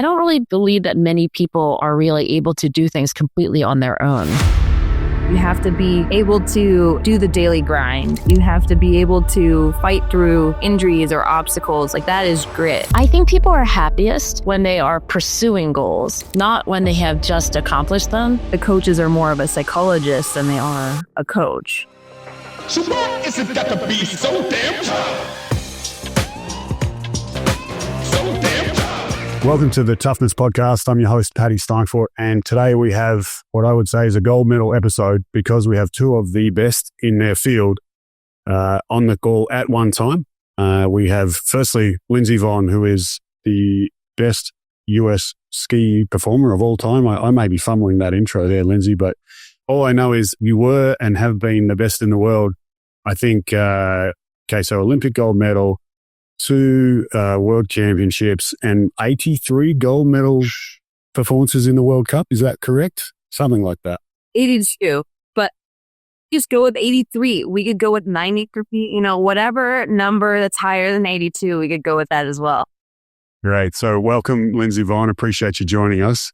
I don't really believe that many people are really able to do things completely on their own. You have to be able to do the daily grind. You have to be able to fight through injuries or obstacles. Like, that is grit. I think people are happiest when they are pursuing goals, not when they have just accomplished them. The coaches are more of a psychologist than they are a coach. So why is it got to be so damn tough? Welcome to the Toughness podcast. I'm your host, Paddy Steinfort, and today we have what I would say is a gold medal episode because we have two of the best in their field on the call at one time. We have, firstly, Lindsey Vonn, who is the best US ski performer of all time. I may be fumbling that intro there, Lindsey, but all I know is you were and have been the best in the world. I think, so Olympic gold medal, 2 world championships, and 83 gold medal performances in the World Cup. Is that correct? Something like that. 82, but just go with 83. We could go with 93, whatever number that's higher than 82, we could go with that as well. Great. So welcome, Lindsey Vonn. Appreciate you joining us.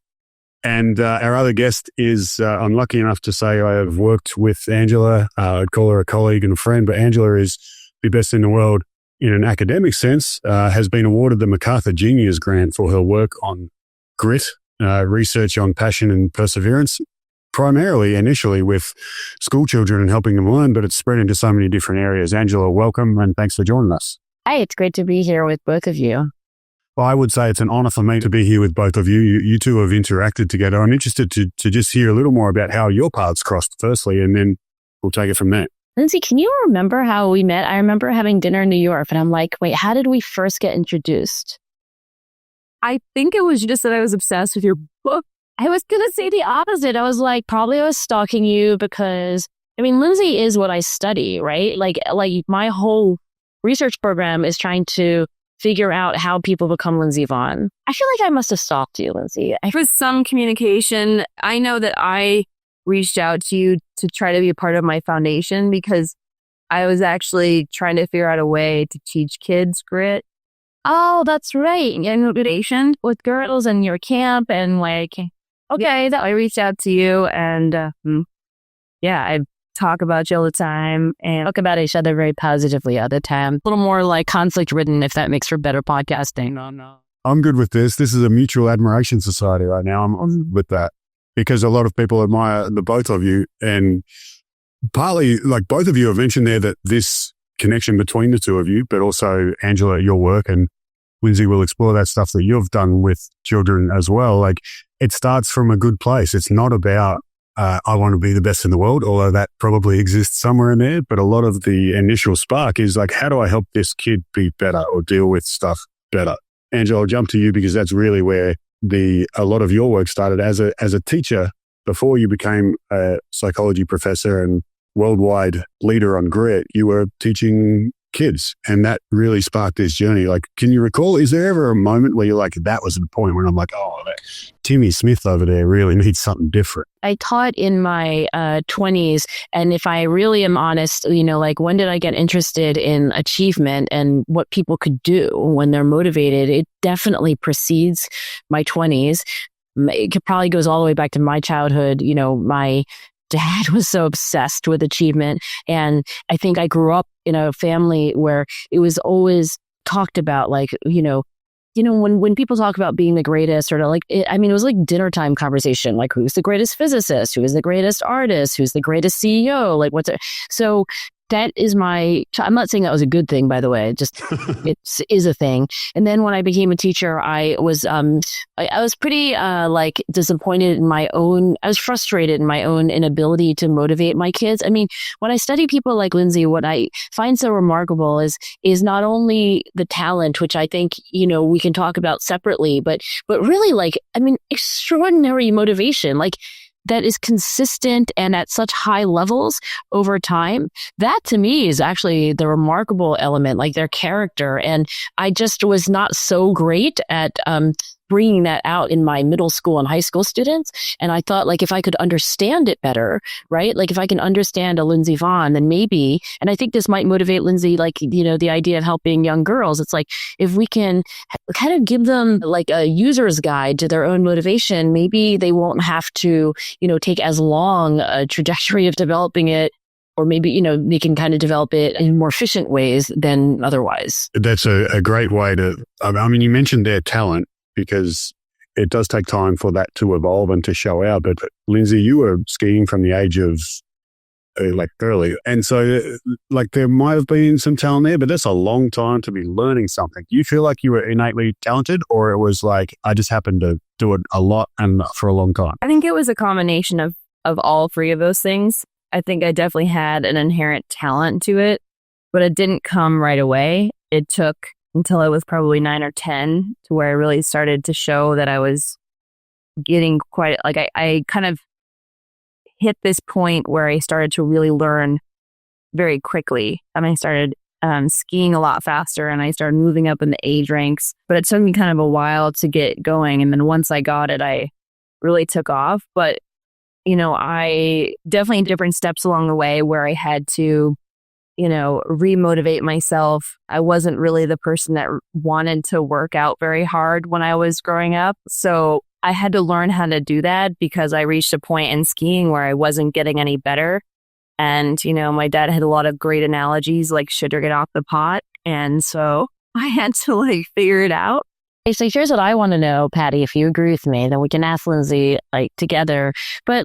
And our other guest is, I'm lucky enough to say I have worked with Angela. I'd call her a colleague and a friend, but Angela is the best in the world in an academic sense, has been awarded the MacArthur Genius Grant for her work on grit, research on passion and perseverance, primarily initially with school children and helping them learn, but it's spread into so many different areas. Angela, welcome and thanks for joining us. Hi, it's great to be here with both of you. Well, I would say it's an honor for me to be here with both of you. You two have interacted together. I'm interested to just hear a little more about how your paths crossed firstly, and then we'll take it from there. Lindsey, can you remember how we met? I remember having dinner in New York and I'm like, wait, how did we first get introduced? I think it was just that I was obsessed with your book. I was going to say the opposite. I was like, probably I was stalking you because, Lindsey is what I study, right? Like my whole research program is trying to figure out how people become Lindsey Vonn. I feel like I must have stalked you, Lindsey. For some communication, I know that I reached out to you to try to be a part of my foundation because I was actually trying to figure out a way to teach kids grit. Oh, that's right. And motivation with girls and your camp and I reached out to you and I talk about you all the time and talk about each other very positively all the time. A little more like conflict ridden if that makes for better podcasting. No. I'm good with this. This is a mutual admiration society right now. I'm with that. Because a lot of people admire the both of you, and partly, like both of you have mentioned there that this connection between the two of you, but also Angela, your work, and Lindsey will explore that stuff that you've done with children as well. Like it starts from a good place. It's not about, I want to be the best in the world, although that probably exists somewhere in there. But a lot of the initial spark is like, how do I help this kid be better or deal with stuff better? Angela, I'll jump to you because that's really where a lot of your work started as a teacher before you became a psychology professor and worldwide leader on grit. You were teaching kids, and that really sparked this journey. Like, can you recall? Is there ever a moment where you're like, that was the point when I'm like, oh, Timmy Smith over there really needs something different? I taught in my 20s, and if I really am honest, when did I get interested in achievement and what people could do when they're motivated? It definitely precedes my 20s. It probably goes all the way back to my childhood. My dad was so obsessed with achievement, and I think I grew up in a family where it was always talked about, when people talk about being the greatest, or it was like dinner time conversation, like who's the greatest physicist, who is the greatest artist, who's the greatest CEO, so that is I'm not saying that was a good thing, by the way, just it is a thing. And then when I became a teacher, I was pretty disappointed in I was frustrated in my own inability to motivate my kids. When I study people like Lindsey, what I find so remarkable is not only the talent, which I think, we can talk about separately, but really extraordinary motivation. That is consistent and at such high levels over time. That to me is actually the remarkable element, like their character. And I just was not so great at bringing that out in my middle school and high school students. And I thought, like, if I could understand it better, right? Like, if I can understand a Lindsey Vonn, then maybe, and I think this might motivate Lindsey, like, the idea of helping young girls. It's like, if we can kind of give them like a user's guide to their own motivation, maybe they won't have to, take as long a trajectory of developing it. Or maybe, they can kind of develop it in more efficient ways than otherwise. That's a great way to, I mean, you mentioned their talent because it does take time for that to evolve and to show out. But Lindsey, you were skiing from the age of early. And so there might have been some talent there, but that's a long time to be learning something. Do you feel like you were innately talented, or it was like, I just happened to do it a lot and for a long time? I think it was a combination of all three of those things. I think I definitely had an inherent talent to it, but it didn't come right away. It took until I was probably 9 or 10 to where I really started to show that I was getting quite, I kind of hit this point where I started to really learn very quickly. And I started skiing a lot faster, and I started moving up in the age ranks, but it took me kind of a while to get going. And then once I got it, I really took off. But I definitely different steps along the way where I had to, remotivate myself. I wasn't really the person that wanted to work out very hard when I was growing up. So I had to learn how to do that because I reached a point in skiing where I wasn't getting any better. And, my dad had a lot of great analogies like sugar get off the pot. And so I had to figure it out. Okay, so here's what I want to know, Patty, if you agree with me, then we can ask Lindsey together. But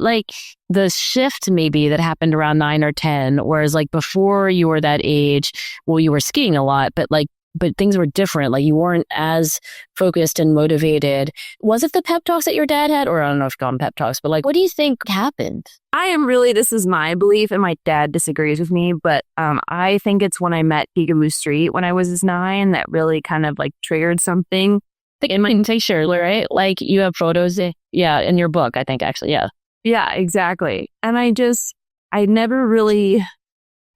the shift maybe that happened around 9 or 10, whereas before you were that age, well, you were skiing a lot, but things were different. You weren't as focused and motivated. Was it the pep talks that your dad had? Or I don't know if you call them pep talks, but what do you think happened? This is my belief, and my dad disagrees with me, but I think it's when I met Peekaboo Street when I was 9 that really kind of triggered something. In my t-shirt, right? You have photos, yeah, in your book, I think, actually, yeah. Yeah, exactly. And I never really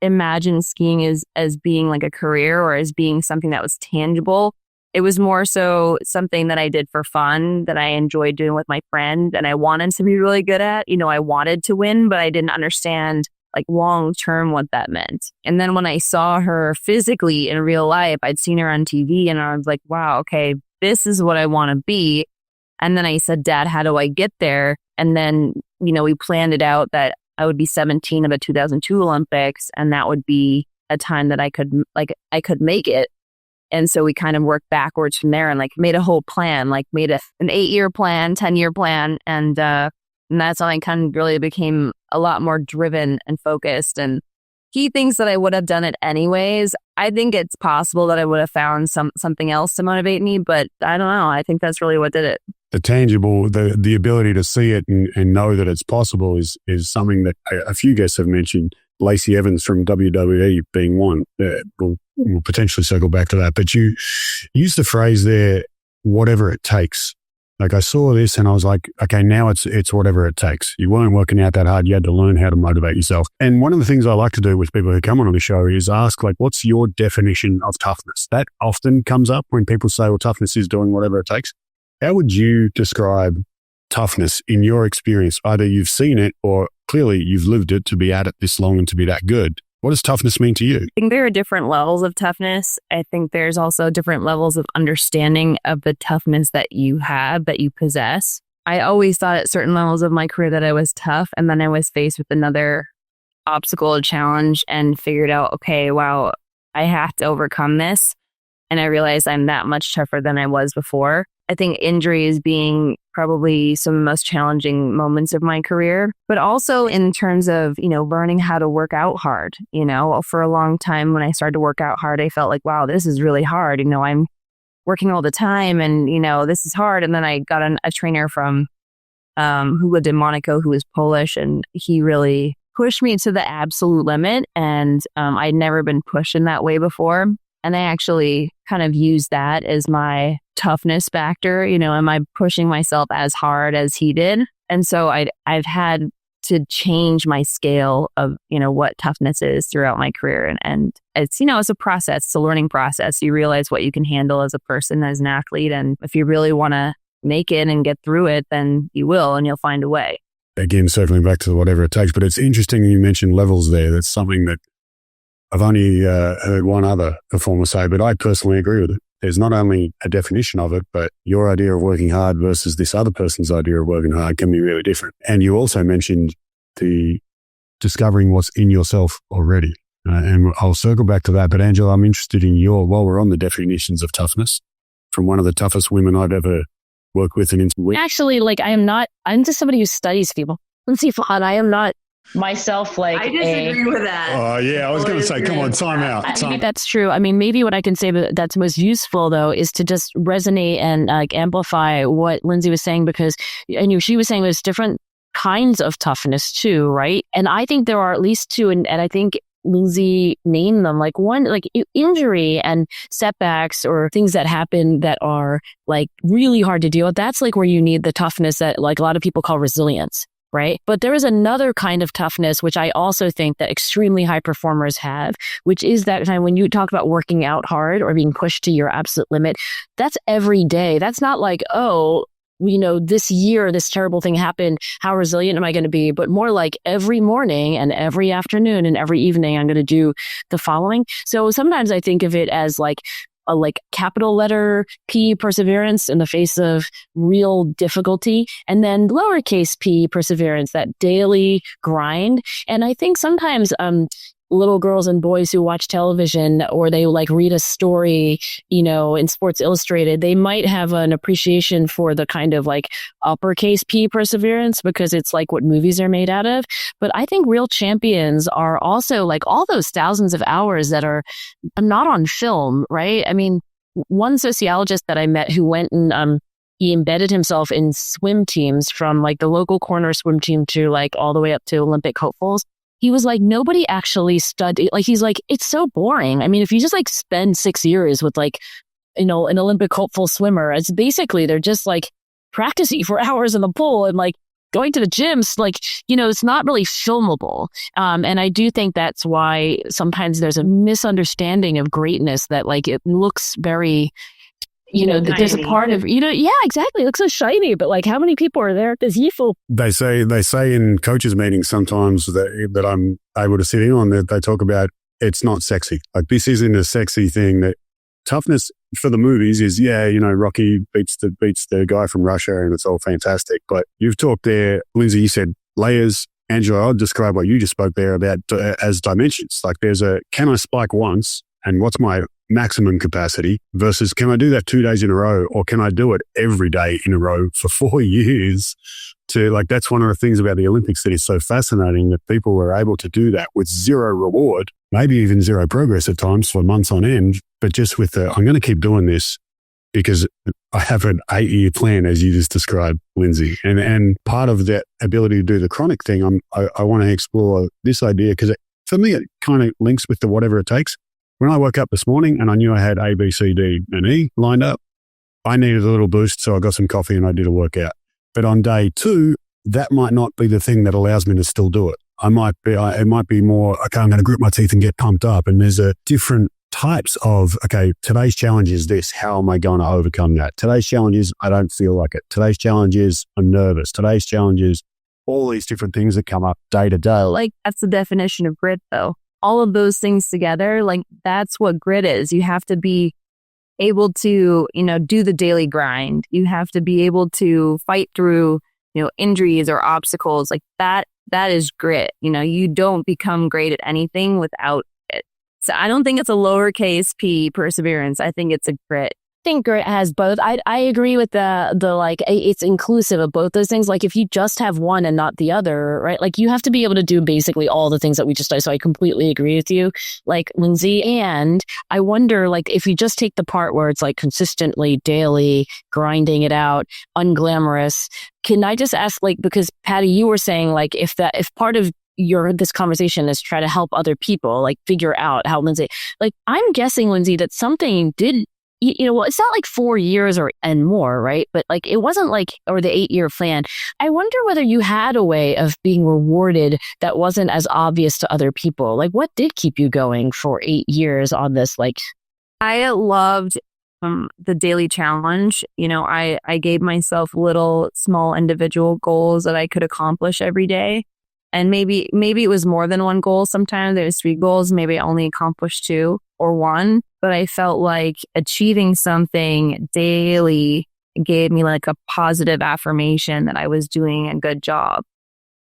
imagined skiing as being a career or as being something that was tangible. It was more so something that I did for fun, that I enjoyed doing with my friend, and I wanted to be really good at. I wanted to win, but I didn't understand long term what that meant. And then when I saw her physically in real life, I'd seen her on TV, and I was like, wow, okay, this is what I want to be. And then I said, Dad, how do I get there? And then, we planned it out that I would be 17 of the 2002 Olympics, and that would be a time that I could make it. And so we kind of worked backwards from there and made a whole plan, made an 8-year plan, 10-year plan. And that's when I kind of really became a lot more driven and focused. And he thinks that I would have done it anyways. I think it's possible that I would have found something else to motivate me, but I don't know. I think that's really what did it. The tangible, the ability to see it and know that it's possible is something that a few guests have mentioned. Lacey Evans from WWE being one. We'll potentially circle back to that. But you use the phrase there, whatever it takes. I saw this and I was like, okay, now it's whatever it takes. You weren't working out that hard. You had to learn how to motivate yourself. And one of the things I like to do with people who come on the show is ask, what's your definition of toughness? That often comes up when people say, well, toughness is doing whatever it takes. How would you describe toughness in your experience? Either you've seen it or clearly you've lived it to be at it this long and to be that good. What does toughness mean to you? I think there are different levels of toughness. I think there's also different levels of understanding of the toughness that you have, that you possess. I always thought at certain levels of my career that I was tough, and then I was faced with another obstacle or challenge and figured out, okay, wow, I have to overcome this. And I realized I'm that much tougher than I was before. I think injuries being probably some of the most challenging moments of my career, but also in terms of, learning how to work out hard. For a long time when I started to work out hard, I felt like, wow, this is really hard. I'm working all the time and, this is hard. And then I got a trainer from who lived in Monaco, who was Polish, and he really pushed me to the absolute limit. And I'd never been pushed in that way before. And I actually kind of used that as my toughness factor. Am I pushing myself as hard as he did? And so I've had to change my scale of, what toughness is throughout my career. And it's, it's a process, it's a learning process. You realize what you can handle as a person, as an athlete. And if you really want to make it and get through it, then you will, and you'll find a way. Again, circling back to whatever it takes, but it's interesting you mentioned levels there. That's something that I've only heard one other performer say, but I personally agree with it. There's not only a definition of it, but your idea of working hard versus this other person's idea of working hard can be really different. And you also mentioned the discovering what's in yourself already. And I'll circle back to that. But Angela, I'm interested in while we're on the definitions of toughness, from one of the toughest women I've ever worked with. Actually, like I'm just somebody who studies people. Lindsey Vonn, I am not myself like I disagree with that. Oh yeah, I was going to say, come on, time out. I think that's true. I mean, maybe what I can say that's most useful though is to just resonate and amplify what Lindsey was saying, because I knew she was saying there's different kinds of toughness too, right? And I think there are at least two, and I think Lindsey named them, like one, like injury and setbacks or things that happen that are like really hard to deal with. That's like where you need the toughness that like a lot of people call resilience. Right. But there is another kind of toughness, which I also think that extremely high performers have, which is that time when you talk about working out hard or being pushed to your absolute limit, that's every day. That's not like, oh, this year, this terrible thing happened. How resilient am I going to be? But more like every morning and every afternoon and every evening, I'm going to do the following. So sometimes I think of it as like a capital letter P, perseverance in the face of real difficulty, and then lowercase p, perseverance, that daily grind. And I think sometimes little girls and boys who watch television or they like read a story, in Sports Illustrated, they might have an appreciation for the kind of like uppercase P perseverance because it's like what movies are made out of. But I think real champions are also like all those thousands of hours that are not on film, right? I mean, one sociologist that I met who went and he embedded himself in swim teams from like the local corner swim team to like all the way up to Olympic hopefuls. He was like, nobody actually studied. Like, he's like, it's so boring. I mean, if you just like spend 6 years with like, an Olympic hopeful swimmer, it's basically they're just like practicing for hours in the pool and like going to the gyms. Like, it's not really filmable. And I do think that's why sometimes there's a misunderstanding of greatness that like it looks very, that there's a part of, yeah, exactly. It looks so shiny, but like how many people are there at this youthful? They say in coaches meetings sometimes that I'm able to sit in on, that they talk about it's not sexy. Like this isn't a sexy thing. That toughness for the movies is, Rocky beats the guy from Russia and it's all fantastic. But you've talked there, Lindsey, you said layers. Angela, I'll describe what you just spoke there about as dimensions. Like there's can I spike once and what's my maximum capacity versus can I do that 2 days in a row, or can I do it every day in a row for 4 years? That's one of the things about the Olympics that is so fascinating, that people were able to do that with zero reward, maybe even zero progress at times for months on end, but just with I'm going to keep doing this because I have an 8-year plan, as you just described, Lindsey. And part of that ability to do the chronic thing, I want to explore this idea because for me, it kind of links with the whatever it takes. When I woke up this morning and I knew I had A, B, C, D, and E lined up, I needed a little boost, so I got some coffee and I did a workout. But on day 2, that might not be the thing that allows me to still do it. It might be more, okay, I'm going to grit my teeth and get pumped up. And there's a different types of, okay, today's challenge is this. How am I going to overcome that? Today's challenge is I don't feel like it. Today's challenge is I'm nervous. Today's challenge is all these different things that come up day to day. Like that's the definition of grit though. All of those things together, like that's what grit is. You have to be able to, do the daily grind. You have to be able to fight through, injuries or obstacles like that. That is grit. You don't become great at anything without it. So I don't think it's a lowercase p perseverance. I think it's a grit. I think grit has both. I agree with the like it's inclusive of both those things. Like if you just have one and not the other, right? Like you have to be able to do basically all the things that we just did. So I completely agree with you, like Lindsey. And I wonder, like if you just take the part where it's like consistently, daily, grinding it out, unglamorous. Can I just ask, like, because Patty, you were saying like if part of this conversation is try to help other people like figure out how Lindsey, like I'm guessing Lindsey that something did. Well, it's not like 4 years and more, right? But like, it wasn't like, or the 8-year plan. I wonder whether you had a way of being rewarded that wasn't as obvious to other people. Like what did keep you going for 8 years on this? Like, I loved the daily challenge. I gave myself little small individual goals that I could accomplish every day. And maybe it was more than one goal. Sometimes there was 3 goals. Maybe I only accomplished 2 or 1. But I felt like achieving something daily gave me like a positive affirmation that I was doing a good job.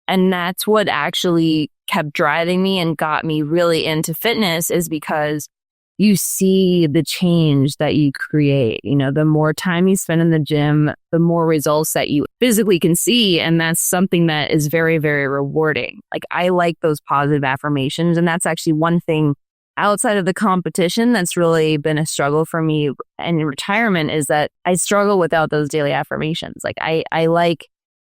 And that's what actually kept driving me and got me really into fitness, is because you see the change that you create. The more time you spend in the gym, the more results that you physically can see. And that's something that is very, very rewarding. Like, I like those positive affirmations. And that's actually one thing outside of the competition that's really been a struggle for me and in retirement, is that I struggle without those daily affirmations. Like, I like,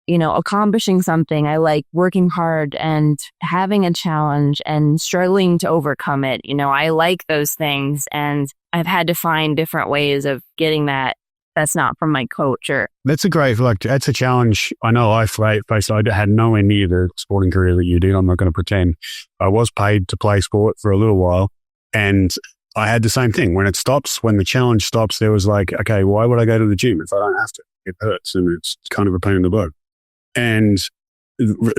accomplishing something. I like working hard and having a challenge and struggling to overcome it. I like those things, and I've had to find different ways of getting that. That's not from my coach. Or that's a challenge. I know I faced. I had nowhere near the sporting career that you did. I'm not going to pretend. I was paid to play sport for a little while, and I had the same thing. When the challenge stops, there was like, okay, why would I go to the gym if I don't have to? It hurts, and it's kind of a pain in the butt. And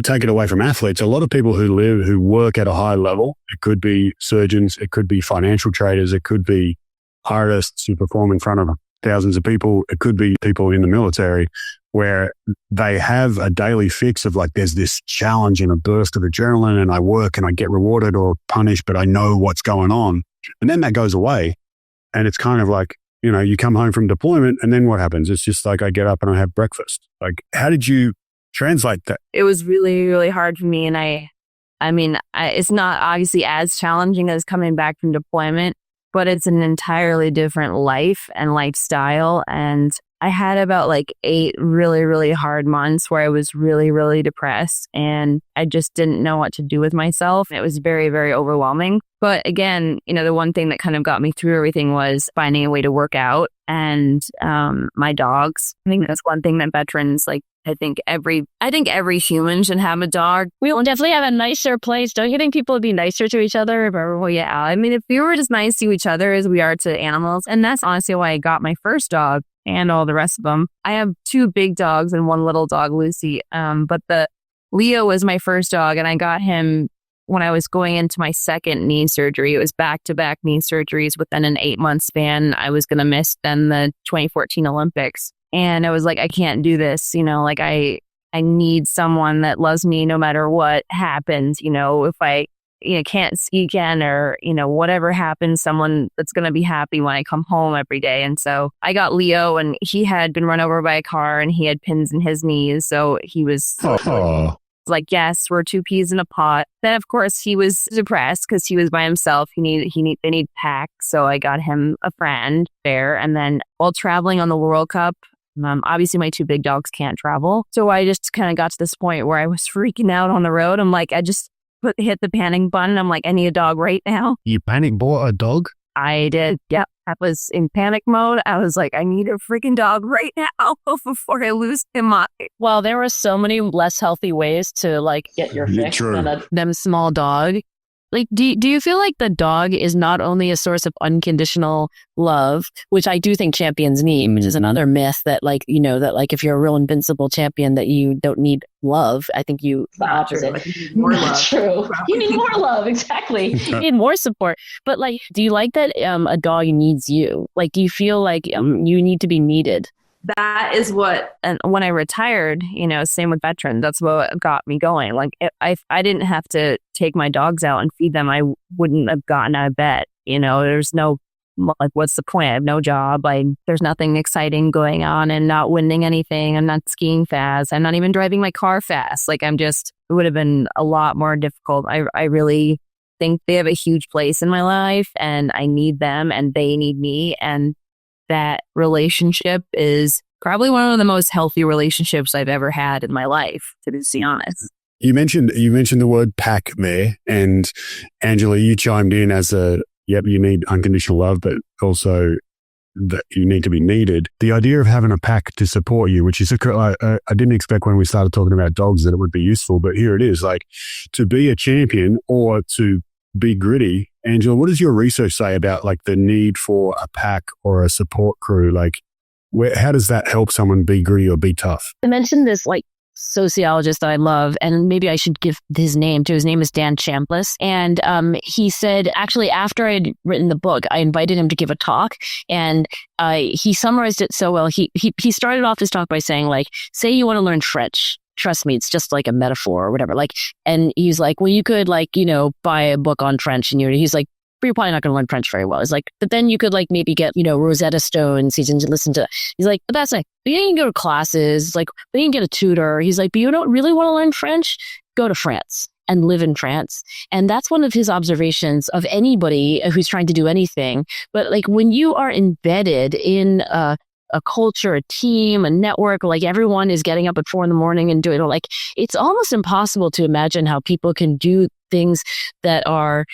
take it away from athletes, a lot of people who work at a high level, it could be surgeons, it could be financial traders, it could be artists who perform in front of thousands of people, it could be people in the military, where they have a daily fix of like, there's this challenge and a burst of adrenaline, and I work and I get rewarded or punished, but I know what's going on. And then that goes away. And it's kind of like, you come home from deployment, and then what happens? It's just like, I get up and I have breakfast. Like, how did you translate that? It was really, really hard for me. And I mean, it's not obviously as challenging as coming back from deployment, but it's an entirely different life and lifestyle. And I had about like 8 really, really hard months where I was really, really depressed, and I just didn't know what to do with myself. It was very, very overwhelming. But again, the one thing that kind of got me through everything was finding a way to work out, and my dogs. I think that's one thing that veterans, like, I think every human should have a dog. We will definitely have a nicer place. Don't you think people would be nicer to each other? Well, yeah. I mean, if we were just nice to each other as we are to animals, and that's honestly why I got my first dog and all the rest of them. I have 2 big dogs and 1 little dog, Lucy. But the Leo was my first dog, and I got him when I was going into my second knee surgery. It was back-to-back knee surgeries within an 8-month span. I was going to miss then the 2014 Olympics. And I was like, I can't do this. Like I need someone that loves me no matter what happens. If I can't ski again, or, whatever happens, someone that's going to be happy when I come home every day. And so I got Leo, and he had been run over by a car, and he had pins in his knees. So he was like, yes, we're 2 peas in a pot. Then, of course, he was depressed because he was by himself. They need pack. So I got him a friend there. And then while traveling on the World Cup, obviously my 2 big dogs can't travel. So I just kind of got to this point where I was freaking out on the road. I'm like, I just hit the panic button. I'm like, I need a dog right now. You panic bought a dog? I did. Yep. I was in panic mode. I was like, I need a freaking dog right now before I lose him. Well, there were so many less healthy ways to like get your fix than them small dog. Like, do you feel like the dog is not only a source of unconditional love, which I do think champions need, which is another myth that like, that like if you're a real invincible champion that you don't need love. I think the opposite. More love. True. You need more love. Exactly. You need more support. But like, do you like that a dog needs you? Like, do you feel like you need to be needed? That is what, and when I retired, same with veterans, that's what got me going. Like, if I didn't have to take my dogs out and feed them, I wouldn't have gotten out of bed. There's no, like, what's the point? I have no job. There's nothing exciting going on, and not winning anything. I'm not skiing fast. I'm not even driving my car fast. Like, it would have been a lot more difficult. I really think they have a huge place in my life, and I need them and they need me. And that relationship is probably one of the most healthy relationships I've ever had in my life, to be honest. You mentioned the word pack there, and Angela, you chimed in as you need unconditional love, but also that you need to be needed. The idea of having a pack to support you, which is I didn't expect when we started talking about dogs that it would be useful, but here it is. Like, to be a champion or to be gritty, Angela, what does your research say about like the need for a pack or a support crew? Like, how does that help someone be gritty or be tough? I mentioned this like sociologist that I love, and maybe I should give his name too. His name is Dan Chambliss. And he said, actually, after I had written the book, I invited him to give a talk, and he summarized it so well. He started off his talk by saying, like, say you want to learn French. Trust me, it's just like a metaphor or whatever. Like, and he's like, well, you could like, buy a book on French, and he's like, but you're probably not going to learn French very well. It's like, but then you could like maybe get, Rosetta Stones. He's into listen to, he's like, but that's like, but you can go to classes, like, but you can get a tutor. He's like, but you don't really want to learn French? Go to France and live in France. And that's one of his observations of anybody who's trying to do anything. But like when you are embedded in a culture, a team, a network, like everyone is getting up at 4 a.m. and doing it, like it's almost impossible to imagine how people can do things that are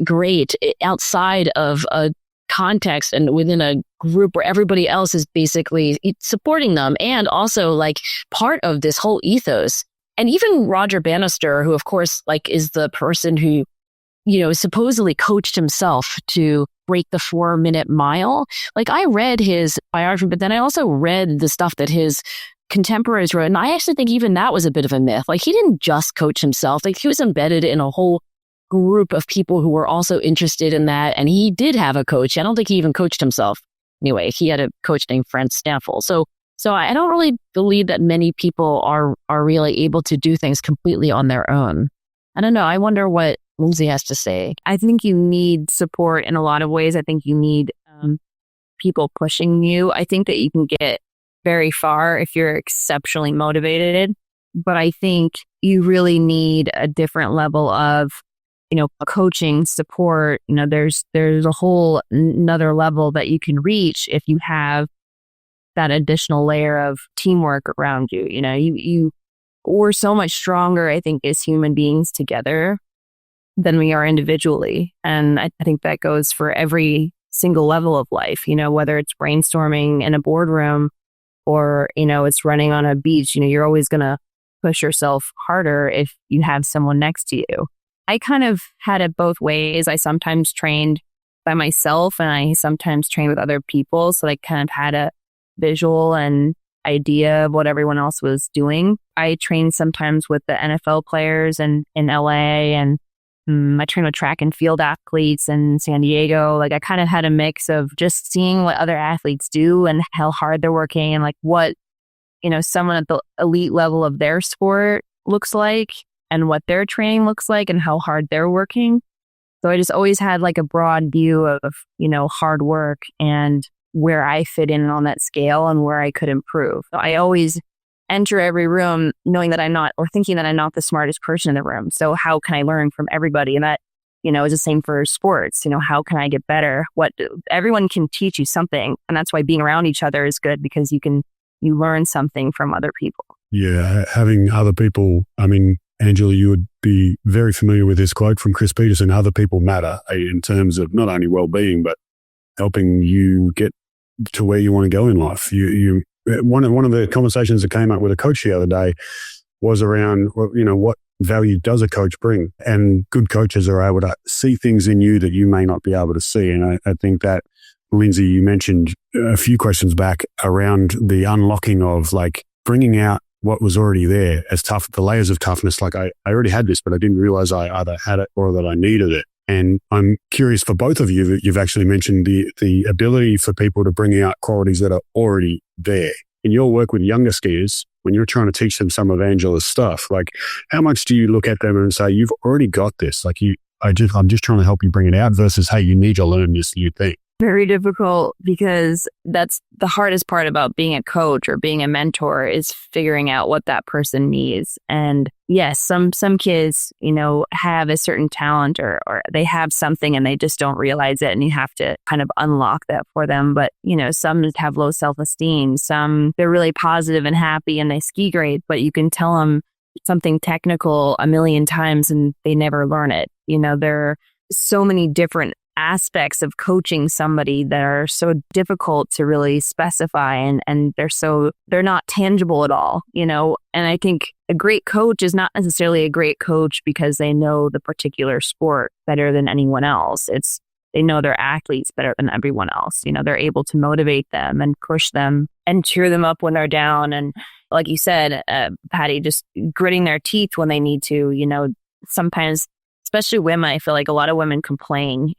great outside of a context and within a group where everybody else is basically supporting them and also like part of this whole ethos. And even Roger Bannister, who of course like is the person who supposedly coached himself to break the 4-minute mile. Like I read his biography, but then I also read the stuff that his contemporaries wrote. And I actually think even that was a bit of a myth. Like he didn't just coach himself. Like he was embedded in a whole group of people who were also interested in that. And he did have a coach. I don't think he even coached himself. Anyway, he had a coach named Franz Staffel. So I don't really believe that many people are really able to do things completely on their own. I don't know. I wonder what Lindsey has to say. I think you need support in a lot of ways. I think you need people pushing you. I think that you can get very far if you're exceptionally motivated, but I think you really need a different level of, coaching support. There's a whole another level that you can reach if you have that additional layer of teamwork around you. We're so much stronger, I think, as human beings together than we are individually. And I think that goes for every single level of life, whether it's brainstorming in a boardroom or, it's running on a beach, you're always going to push yourself harder if you have someone next to you. I kind of had it both ways. I sometimes trained by myself and I sometimes trained with other people. So I kind of had a visual and idea of what everyone else was doing. I trained sometimes with the NFL players in LA, and I trained with track and field athletes in San Diego. Like I kind of had a mix of just seeing what other athletes do and how hard they're working and like what, someone at the elite level of their sport looks like and what their training looks like and how hard they're working. So I just always had like a broad view of, hard work and where I fit in on that scale and where I could improve. So I always enter every room knowing that I'm not, or thinking that I'm not the smartest person in the room. So how can I learn from everybody? And that, is the same for sports. How can I get better? Everyone can teach you something. And that's why being around each other is good, because you learn something from other people. Yeah. Having other people, Angela, you would be very familiar with this quote from Chris Peterson: other people matter in terms of not only well-being, but helping you get to where you want to go in life. One of the conversations that came up with a coach the other day was around, what value does a coach bring? And good coaches are able to see things in you that you may not be able to see. And I think that, Lindsey, you mentioned a few questions back around the unlocking of like bringing out what was already there as tough, the layers of toughness. Like I already had this, but I didn't realize I either had it or that I needed it. And I'm curious for both of you that you've actually mentioned the ability for people to bring out qualities that are already there. In your work with younger skiers, when you're trying to teach them some of Angela's stuff, like how much do you look at them and say, you've already got this? Like I'm just trying to help you bring it out versus, hey, you need to learn this new thing. Very difficult, because that's the hardest part about being a coach or being a mentor, is figuring out what that person needs. And yes, some kids, have a certain talent or they have something and they just don't realize it, and you have to kind of unlock that for them. But, some have low self-esteem, some they're really positive and happy and they ski great, but you can tell them something technical a million times and they never learn it. There are so many different aspects of coaching somebody that are so difficult to really specify, and they're not tangible at all, and I think a great coach is not necessarily a great coach because they know the particular sport better than anyone else. They know their athletes better than everyone else. They're able to motivate them and push them and cheer them up when they're down. And like you said, Patty, just gritting their teeth when they need to, sometimes, especially women, I feel like a lot of women complain,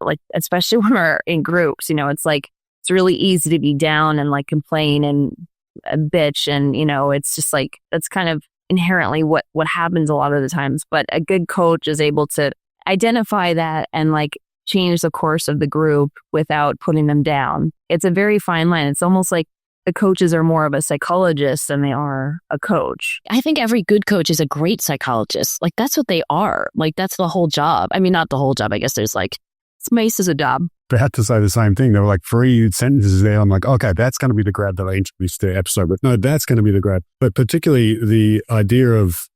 like, especially when we're in groups, it's like, it's really easy to be down and like complain and bitch. And, it's just like, that's kind of inherently what happens a lot of the times. But a good coach is able to identify that and like change the course of the group without putting them down. It's a very fine line. It's almost like the coaches are more of a psychologist than they are a coach. I think every good coach is a great psychologist. Like, that's what they are. Like, that's the whole job. I mean, not the whole job. I guess there's like, Mace is a job. They had to say the same thing. There were like 3 sentences there. I'm like, okay, that's going to be the grad that I introduced to the episode. But no, that's going to be the grad. But particularly the idea of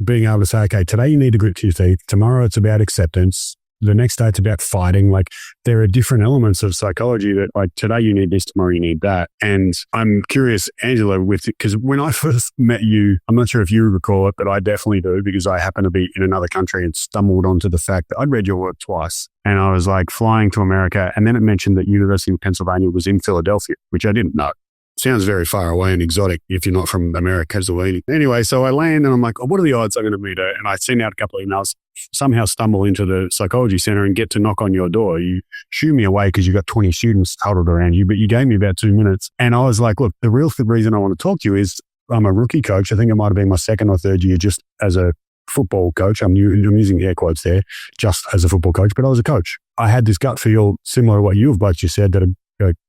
being able to say, okay, today you need to grit your teeth. Tomorrow it's about acceptance. The next day it's about fighting. Like, there are different elements of psychology that, like, today you need this, tomorrow you need that. And I'm curious, Angela, because when I first met you, I'm not sure if you recall it, but I definitely do, because I happened to be in another country and stumbled onto the fact that I'd read your work twice. And I was like flying to America, and then it mentioned that University of Pennsylvania was in Philadelphia, which I didn't know. Sounds very far away and exotic if you're not from America. Anyway, so I land and I'm like, oh, what are the odds I'm going to meet her? And I send out a couple of emails, somehow stumble into the psychology center and get to knock on your door. You shoo me away because you got 20 students huddled around you, but you gave me about 2 minutes. And I was like, look, the real reason I want to talk to you is I'm a rookie coach. I think it might have been my second or third year just as a football coach. I'm using air quotes there, just as a football coach, but I was a coach. I had this gut feel similar to what you've both just said, that a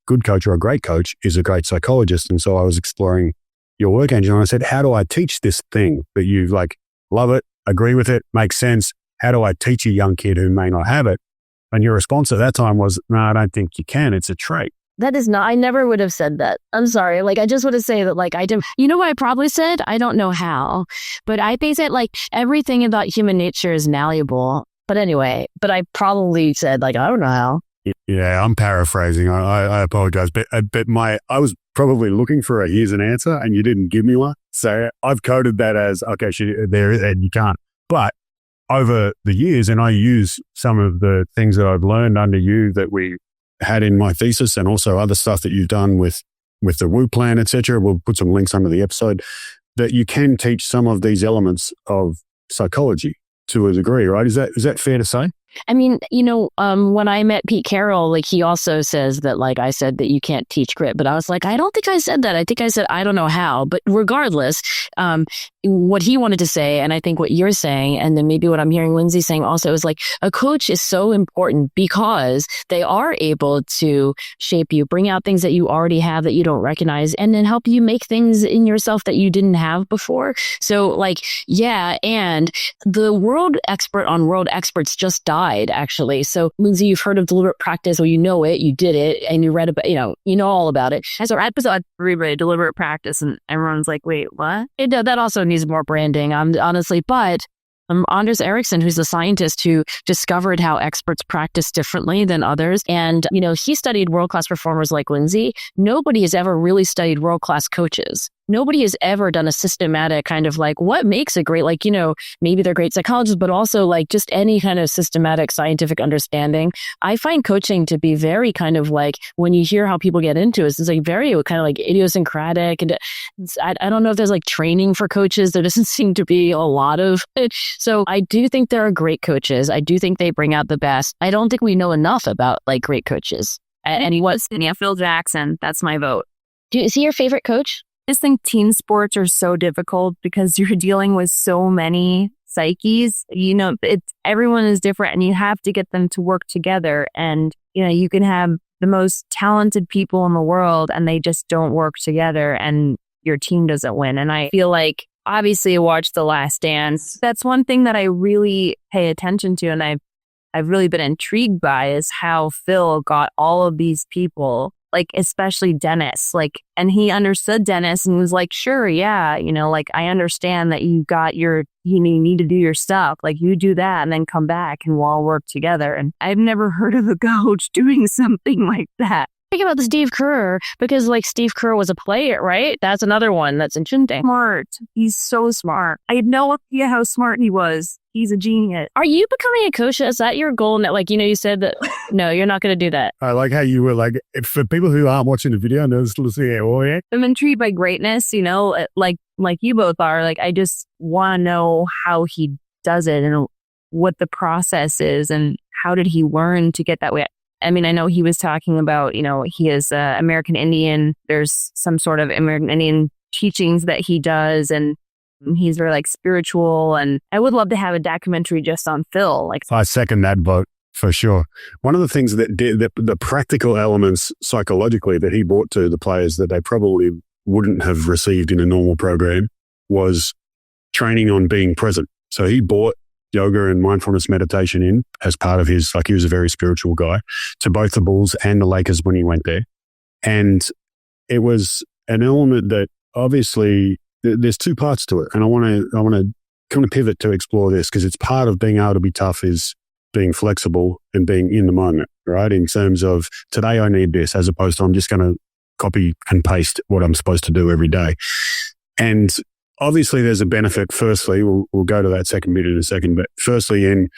good coach or a great coach is a great psychologist. And so I was exploring your work, Angela, and I said, how do I teach this thing that you like, love it, agree with it, makes sense? How do I teach a young kid who may not have it? And your response at that time was, no, I don't think you can. It's a trait. That is not, I never would have said that. I'm sorry. Like, I just want to say that, like, I did, what I probably said? I don't know how, but I think that, like, everything about human nature is malleable. But anyway, I probably said, like, I don't know how. Yeah, I'm paraphrasing. I apologize, but I was probably looking for a here's an answer, and you didn't give me one. So I've coded that as, okay, and you can't. But over the years, and I use some of the things that I've learned under you that we had in my thesis, and also other stuff that you've done with the Woo Plan, etc. We'll put some links under the episode, that you can teach some of these elements of psychology to a degree, right? Is that fair to say? I mean, when I met Pete Carroll, like, he also says that, like, I said that you can't teach grit, but I was like, I don't think I said that. I think I said, I don't know how. But regardless, what he wanted to say, and I think what you're saying, and then maybe what I'm hearing Lindsey saying also, is like, a coach is so important because they are able to shape you, bring out things that you already have that you don't recognize, and then help you make things in yourself that you didn't have before. So, like, yeah, and the world expert on world experts just died, actually. So, Lindsey, you've heard of deliberate practice, or you know it, you did it, and you read about, you know all about it. So, episode 3, deliberate practice, and everyone's like, wait, what? That also needs more branding, honestly. But Anders Ericsson, who's a scientist who discovered how experts practice differently than others. And, he studied world-class performers like Lindsey. Nobody has ever really studied world-class coaches. Nobody has ever done a systematic kind of like, what makes a great, like, maybe they're great psychologists, but also like just any kind of systematic scientific understanding. I find coaching to be very kind of like, when you hear how people get into it, it's like very kind of like idiosyncratic. And I don't know if there's like training for coaches. There doesn't seem to be a lot of it. So I do think there are great coaches. I do think they bring out the best. I don't think we know enough about like great coaches. And Phil Jackson, that's my vote. Is he your favorite coach? I just think team sports are so difficult because you're dealing with so many psyches. Everyone is different, and you have to get them to work together. And, you can have the most talented people in the world and they just don't work together and your team doesn't win. And I feel like, obviously, I watched The Last Dance. That's one thing that I really pay attention to, and I've really been intrigued by, is how Phil got all of these people like especially Dennis, like, and he understood Dennis and was like, sure, yeah, like I understand that you need to do your stuff, like you do that and then come back and we'll all work together. And I've never heard of a coach doing something like that. Think about Steve Kerr, because like Steve Kerr was a player, right? That's another one that's interesting. Smart. He's so smart. I had no idea how smart he was. He's a genius. Are you becoming a coach? Is that your goal? Like, you said that, no, you're not going to do that. I like how you were like, for people who aren't watching the video, I'm intrigued by greatness, like you both are. Like, I just want to know how he does it and what the process is and how did he learn to get that way. I mean, I know he was talking about, he is American Indian. There's some sort of American Indian teachings that he does, and he's very like spiritual. And I would love to have a documentary just on Phil. Like, I second that vote for sure. One of the things that the practical elements psychologically that he brought to the players that they probably wouldn't have received in a normal program was training on being present. So he brought yoga and mindfulness meditation in as part of his, like he was a very spiritual guy, to both the Bulls and the Lakers when he went there. And it was an element that obviously there's two parts to it. And I want to kind of pivot to explore this because it's part of being able to be tough is being flexible and being in the moment, right? In terms of today I need this as opposed to I'm just going to copy and paste what I'm supposed to do every day. And obviously, there's a benefit. Firstly, we'll go to that second bit in a second, but firstly, in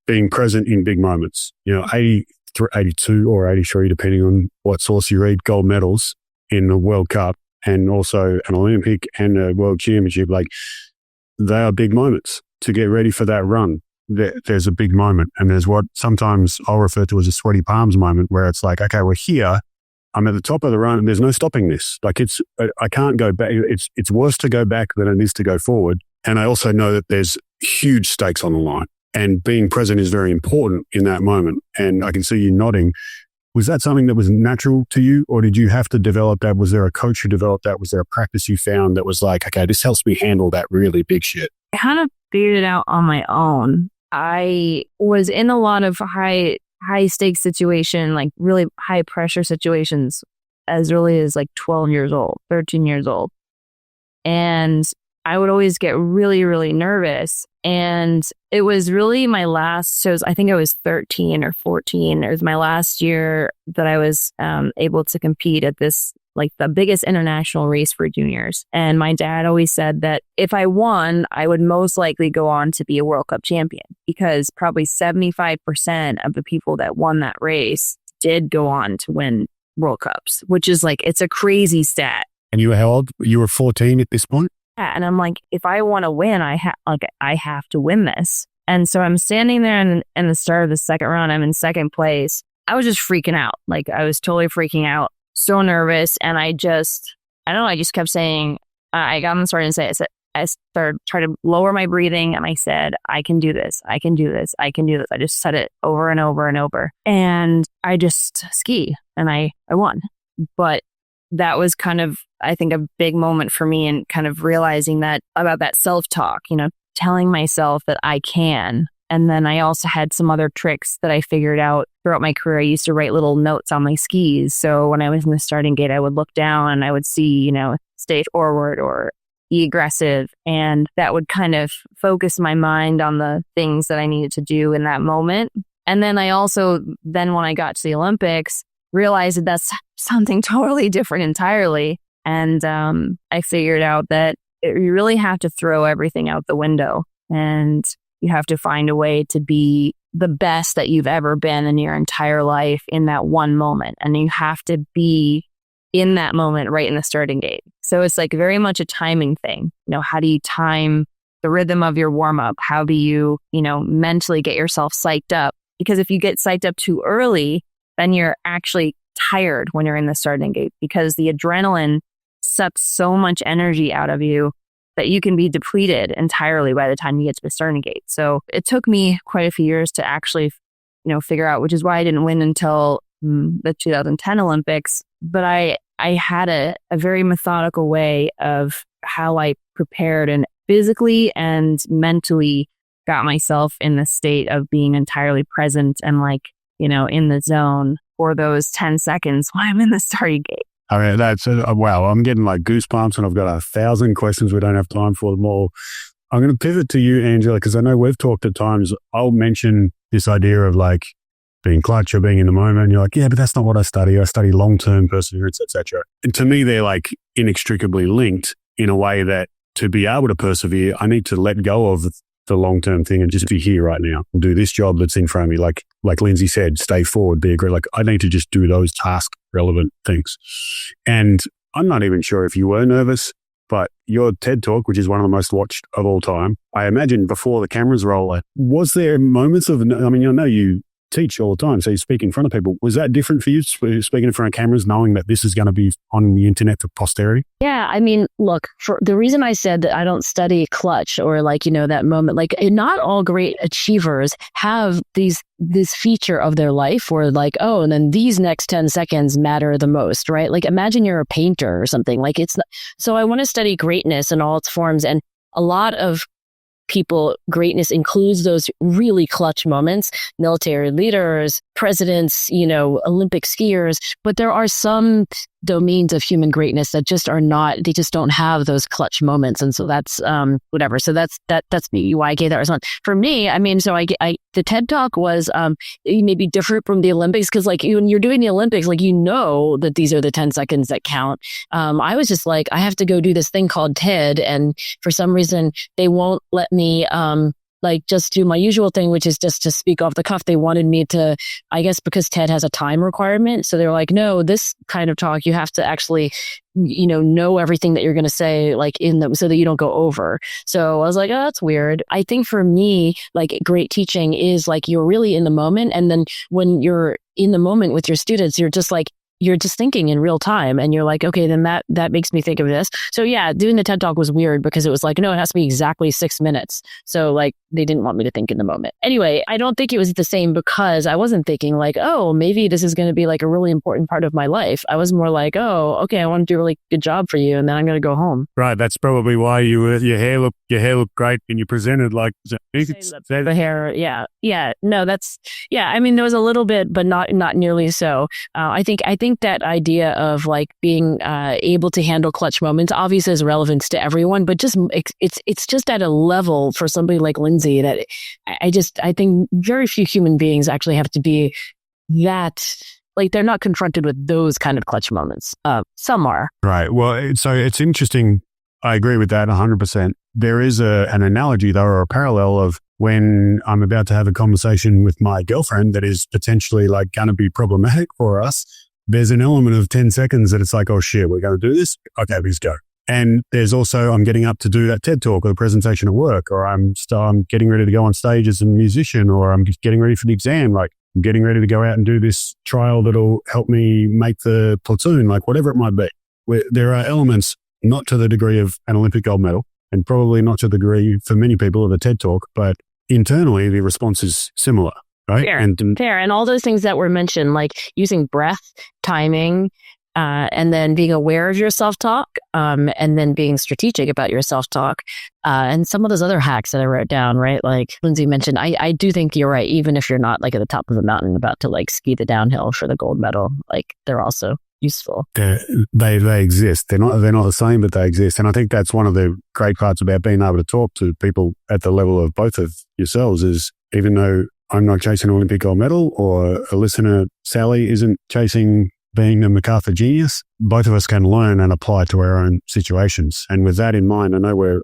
being present in big moments, 82 or 83, depending on what source you read, gold medals in the World Cup and also an Olympic and a World Championship, like they are big moments to get ready for that run. There's a big moment, and there's what sometimes I'll refer to as a sweaty palms moment where it's like, okay, we're here. I'm at the top of the run and there's no stopping this. Like I can't go back. It's worse to go back than it is to go forward. And I also know that there's huge stakes on the line and being present is very important in that moment. And I can see you nodding. Was that something that was natural to you or did you have to develop that? Was there a coach who developed that? Was there a practice you found that was like, okay, this helps me handle that really big shit? I kind of figured it out on my own. I was in a lot of high stakes situation, like really high pressure situations as early as like 12 years old, 13 years old. And I would always get really, really nervous. And it was really my last, so I think I was 13 or 14. It was my last year that I was able to compete at this, like the biggest international race for juniors. And my dad always said that if I won, I would most likely go on to be a World Cup champion because probably 75% of the people that won that race did go on to win World Cups, which is like, it's a crazy stat. And you were how old? You were 14 at this point? Yeah, and I'm like, if I want to win, I have to win this. And so I'm standing there in the start of the second round. I'm in second place. I was just freaking out. Like I was totally freaking out. So nervous. And I just kept saying, I got on the start and I started trying to lower my breathing. And I said, I can do this. I can do this. I can do this. I just said it over and over and over. And I just ski and I won. But that was kind of, I think, a big moment for me and kind of realizing that about that self-talk, telling myself that I can. And then I also had some other tricks that I figured out throughout my career. I used to write little notes on my skis. So when I was in the starting gate, I would look down and I would see, stay forward or be aggressive. And that would kind of focus my mind on the things that I needed to do in that moment. And then I also, when I got to the Olympics, realized that that's something totally different entirely. And I figured out that you really have to throw everything out the window and you have to find a way to be the best that you've ever been in your entire life in that one moment. And you have to be in that moment right in the starting gate. So it's like very much a timing thing. How do you time the rhythm of your warm up? How do you, mentally get yourself psyched up? Because if you get psyched up too early, then you're actually tired when you're in the starting gate because the adrenaline sucks so much energy out of you that you can be depleted entirely by the time you get to the starting gate. So it took me quite a few years to actually, figure out, which is why I didn't win until the 2010 Olympics. But I had a very methodical way of how I prepared and physically and mentally got myself in the state of being entirely present and in the zone for those 10 seconds while I'm in the starting gate. I mean, that's, wow, I'm getting like goosebumps and I've got 1,000 questions. We don't have time for them all. I'm going to pivot to you, Angela, because I know we've talked at times. I'll mention this idea of like being clutch or being in the moment. And you're like, yeah, but that's not what I study. I study long-term perseverance, etc. And to me, they're like inextricably linked in a way that to be able to persevere, I need to let go of the long-term thing and just be here right now. Do this job that's in front of me. Like Lindsey said, stay forward, be aggressive. Like I need to just do those task relevant things. And I'm not even sure if you were nervous, but your TED Talk, which is one of the most watched of all time, I imagine before the cameras roll, was there moments of, I mean, I know you teach all the time, so you speak in front of people. Was that different for you, speaking in front of cameras, knowing that this is going to be on the internet for posterity? Yeah, I mean, look, for the reason I said that I don't study clutch or like, that moment, like not all great achievers have this feature of their life where like, oh, and then these next 10 seconds matter the most, right? Like imagine you're a painter or something like it's not, so I want to study greatness in all its forms. And a lot of people, greatness includes those really clutch moments, military leaders, presidents, Olympic skiers, but there are some domains of human greatness that just are not, they just don't have those clutch moments. And so that's, whatever. So that's me, why I gave that response. For me, I mean, so the TED Talk was, maybe different from the Olympics. Cause like when you're doing the Olympics, like, that these are the 10 seconds that count. I was just like, I have to go do this thing called TED. And for some reason they won't let me, just do my usual thing, which is just to speak off the cuff. They wanted me to, I guess because TED has a time requirement. So they're like, no, this kind of talk, you have to actually, know everything that you're going to say, like in them so that you don't go over. So I was like, oh, that's weird. I think for me, like great teaching is like, you're really in the moment. And then when you're in the moment with your students, you're just thinking in real time and you're like, okay, then that makes me think of this. So yeah, doing the TED Talk was weird because it was like, no, it has to be exactly 6 minutes. So like they didn't want me to think in the moment. Anyway, I don't think it was the same because I wasn't thinking like, oh, maybe this is going to be like a really important part of my life. I was more like, oh, okay, I want to do a really good job for you and then I'm going to go home. Right. That's probably why your hair looked great and you presented like the hair. Yeah. Yeah. No, I mean, there was a little bit, but not nearly so. I think that idea of like being able to handle clutch moments obviously has relevance to everyone, but just it's just at a level for somebody like Lindsey that I think very few human beings actually have to be that, like they're not confronted with those kind of clutch moments. Some are. Right. Well, so it's interesting. I agree with that 100%. There is an analogy though, or a parallel of when I'm about to have a conversation with my girlfriend that is potentially like going to be problematic for us. There's an element of 10 seconds that it's like, oh shit, we're going to do this. Okay, let's go. And there's also, I'm getting up to do that TED Talk or the presentation at work, or I'm getting ready to go on stage as a musician, or I'm just getting ready for the exam. Like I'm getting ready to go out and do this trial that'll help me make the platoon, like whatever it might be. Where there are elements, not to the degree of an Olympic gold medal and probably not to the degree for many people of a TED Talk, but internally the response is similar. Right. Fair. And all those things that were mentioned, like using breath, timing, and then being aware of your self-talk, and then being strategic about your self-talk, and some of those other hacks that I wrote down, right? Like Lindsey mentioned, I do think you're right. Even if you're not like at the top of a mountain about to like ski the downhill for the gold medal, like they're also useful. They exist. They're not the same, but they exist. And I think that's one of the great parts about being able to talk to people at the level of both of yourselves is even though I'm not chasing an Olympic gold medal, or a listener, Sally, isn't chasing being the MacArthur genius. Both of us can learn and apply to our own situations. And with that in mind, I know we're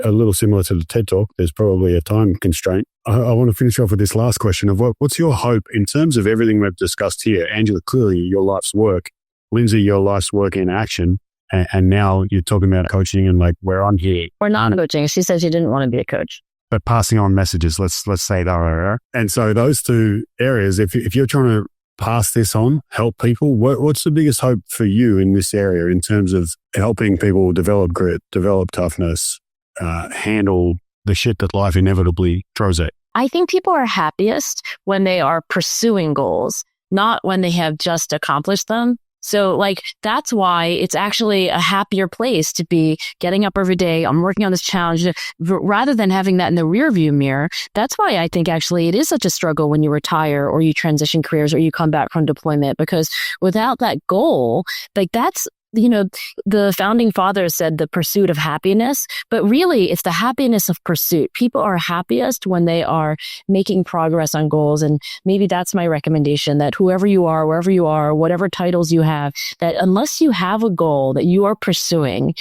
a little similar to the TED Talk. There's probably a time constraint. I want to finish off with this last question of what's your hope in terms of everything we've discussed here? Angela, clearly your life's work. Lindsey, your life's work in action. And now you're talking about coaching and like where I'm here. We're not coaching. She said she didn't want to be a coach. But passing on messages, let's say that. And so those two areas, if you're trying to pass this on, help people, what's the biggest hope for you in this area in terms of helping people develop grit, develop toughness, handle the shit that life inevitably throws at? I think people are happiest when they are pursuing goals, not when they have just accomplished them. So like, that's why it's actually a happier place to be getting up every day. I'm working on this challenge rather than having that in the rear view mirror. That's why I think actually it is such a struggle when you retire or you transition careers or you come back from deployment, because without that goal, like that's, the founding fathers said the pursuit of happiness, but really it's the happiness of pursuit. People are happiest when they are making progress on goals. And maybe that's my recommendation, that whoever you are, wherever you are, whatever titles you have, that unless you have a goal that you are pursuing,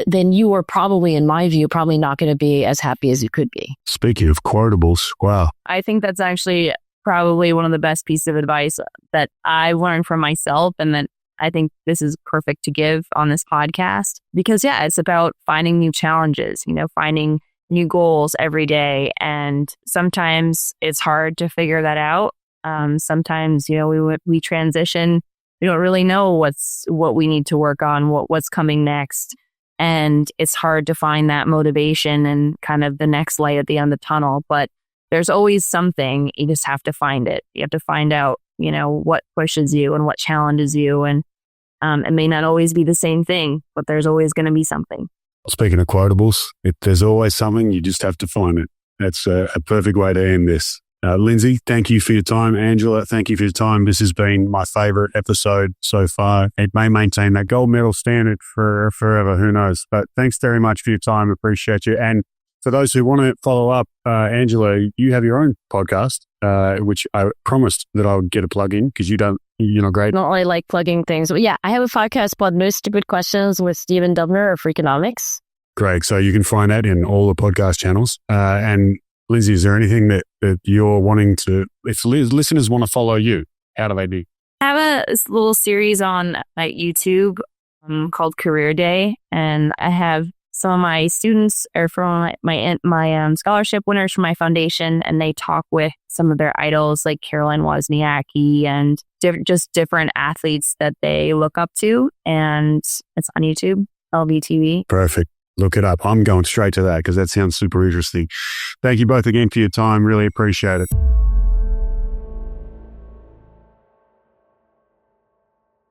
then you are probably, in my view, probably not going to be as happy as you could be. Speaking of quotables, wow. I think that's actually probably one of the best pieces of advice that I learned from myself, and that I think this is perfect to give on this podcast, because it's about finding new challenges, finding new goals every day. And sometimes it's hard to figure that out. Sometimes, we transition. We don't really know what we need to work on, what's coming next. And it's hard to find that motivation and kind of the next light at the end of the tunnel. But there's always something. You just have to find it. You have to find out, what pushes you and what challenges you. And it may not always be the same thing, but there's always going to be something. Speaking of quotables, there's always something. You just have to find it. That's a perfect way to end this. Lindsey, thank you for your time. Angela, thank you for your time. This has been my favorite episode so far. It may maintain that gold medal standard for forever. Who knows? But thanks very much for your time. Appreciate you. And for those who want to follow up, Angela, you have your own podcast, which I promised that I would get a plug in, because you're not great. I don't really like plugging things. But I have a podcast called Most Stupid Questions with Stephen Dubner of Freakonomics. Great. So you can find that in all the podcast channels. And Lindsey, is there anything that you're wanting to, if listeners want to follow you, how do they do? I have a little series on YouTube called Career Day, and I have some of my students are from my scholarship winners from my foundation, and they talk with some of their idols like Caroline Wozniacki and just different athletes that they look up to. And it's on YouTube, LVTV. Perfect. Look it up. I'm going straight to that because that sounds super interesting. Thank you both again for your time. Really appreciate it.